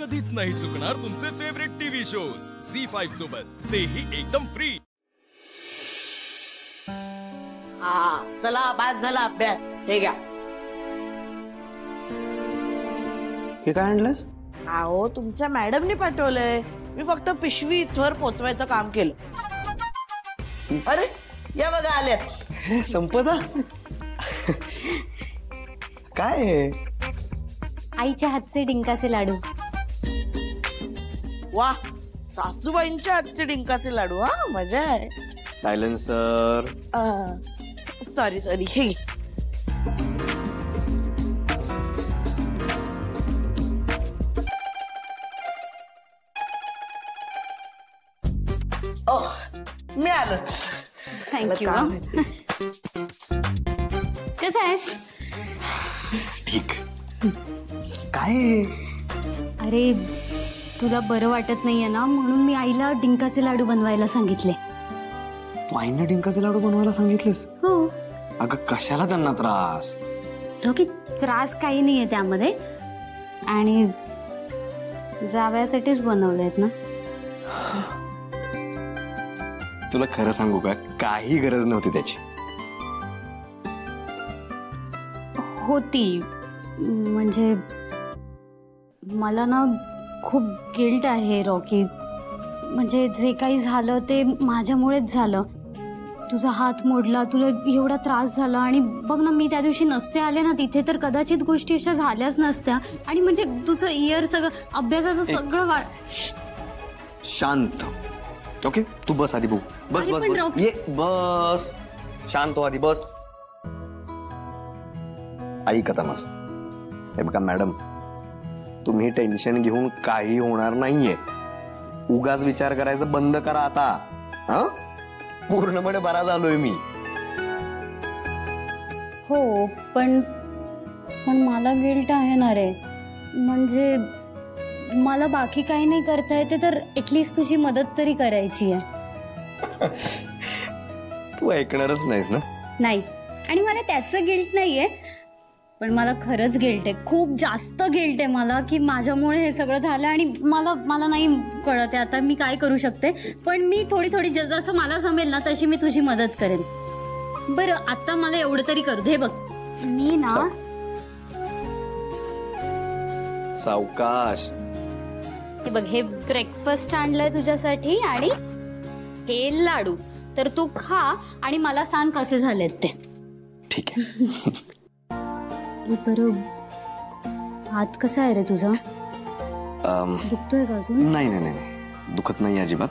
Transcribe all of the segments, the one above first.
कधीच नाही चुकणार तुमचे फेवरेट टीव्ही शोज झी5 सोबत, तेही एकदम फ्री। चला बस झाला अभ्यास, हे घ्या। हे काय आणलंस? अहो तुमच्या मॅडमने पाठवलंय, मी फक्त पिशवी इथवर पोचवायचं काम केलं। अरे या बघा आल्यात। संपदा काय आहे? आईच्या हातचे डिंकाचे लाडू। वाह, सासूबाईंच्या हातचे डिंकाचे लाडू। हा मजा आहे। सायलेन्सर। सॉरी सॉरी, हे घे। मी आलो। थँक्यू। कसं आहेस? ठीक। काय? अरे तुला बरं वाटत नाहीये ना, म्हणून मी आईला डिंकाचे लाडू बनवायला सांगितले। तू आईने डिंकाचे लाडू बनवायला सांगितलेस? हो। अगं कशाला त्यांना त्रास? रोकी, त्रास काही नाहीये त्यामध्ये, आणि जावयासाठीच बनवलेत ना। तुला खरं सांगू का, काही गरज नव्हती त्याची। होती, म्हणजे मला ना खूप गिल्ट आहे रॉकी। म्हणजे जे काही झालं ते माझ्यामुळेच झालं। तुझा हात मोडला, तुला एवढा त्रास झाला, आणि बघ ना, मी त्या दिवशी नसते आले ना तिथे तर कदाचित गोष्टी अशा झाल्याच नसत्या। आणि म्हणजे तुझं इयर सगळं, अभ्यासाचं सगळं शांत। ओके, तू बस आधी, बघ। बस बस बस, ये बस, शांत हो आधी, बस। ऐक आता माझं, हे बघा मॅडम, तुम्ही टेन्शन घेऊन काही होणार नाहीये। उगाच विचार करायचं बंद करा आता। हा, पूर्णपणे बरा झालोय मी। हो, पण मला गिल्ट आहे ना रे। म्हणजे मला बाकी काही नाही करता येते, तर ऍटलीस्ट तुझी मदत तरी करायची आहे। तू ऐकणारच नाहीस ना? नाही, आणि मला त्याचं गिल्ट नाहीये, पण मला खरंच गिल्ट आहे, खूप जास्त गिल्ट आहे मला, की माझ्यामुळे हे सगळं झालं। आणि मला नाही कळत आहे आता मी काय करू शकते, पण मी थोडी जसं मला जमेल ना तशी मी तुझी मदत करेन। बरं, आता मला एवढं तरी करू दे। बघ, मी ना सावकाश। हे बघ, हे ब्रेकफास्ट आणलंय तुझ्यासाठी, आणि हे लाडू तर तू खा आणि मला सांग कसे झालेत ते। ठीक आहे। बरं, हात कसा आहे रे तुझा? दुखतोय का अजून? नाही नाही नाही, दुखत नाही अजिबात,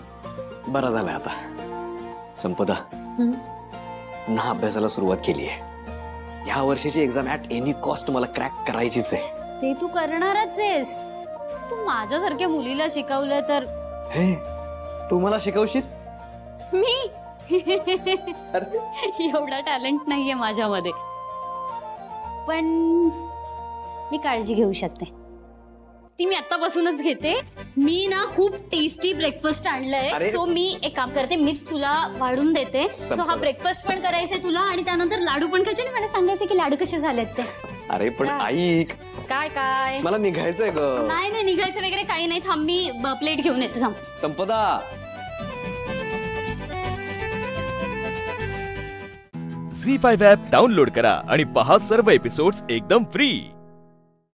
बरा झालाय आता। संपदा, पुन्हा अभ्यासाला सुरुवात केली आहे। या वर्षीची एक्झाम ऍट एनी कॉस्ट मला क्रॅक करायचीच आहे। ते तू करणारच आहेस। तू माझ्यासारख्या मुलीला शिकवलं तर? हे, तू मला शिकवशील? मी एवढा टॅलेंट नाहीये माझ्यामध्ये, पण मी काळजी घेऊ शकते। ती मी आतापासूनच घेते। मी ना खूप टेस्टी ब्रेकफास्ट आणलंय, सो मी एक काम करते, मीच तुला वाढून देते। सो हा ब्रेकफास्ट पण करायचंय तुला, आणि त्यानंतर लाडू पण खायचे, आणि मला सांगायचं की लाडू कसे झालेत ते। अरे पण ऐक, काय मला निघायचंय ग। नाही, निघायचं वगैरे काही नाही, थांब मी प्लेट घेऊन येते, थांब। संपदा, झी5 ॲप डाउनलोड करा आणि पहा सर्व एपिसोड्स एकदम फ्री।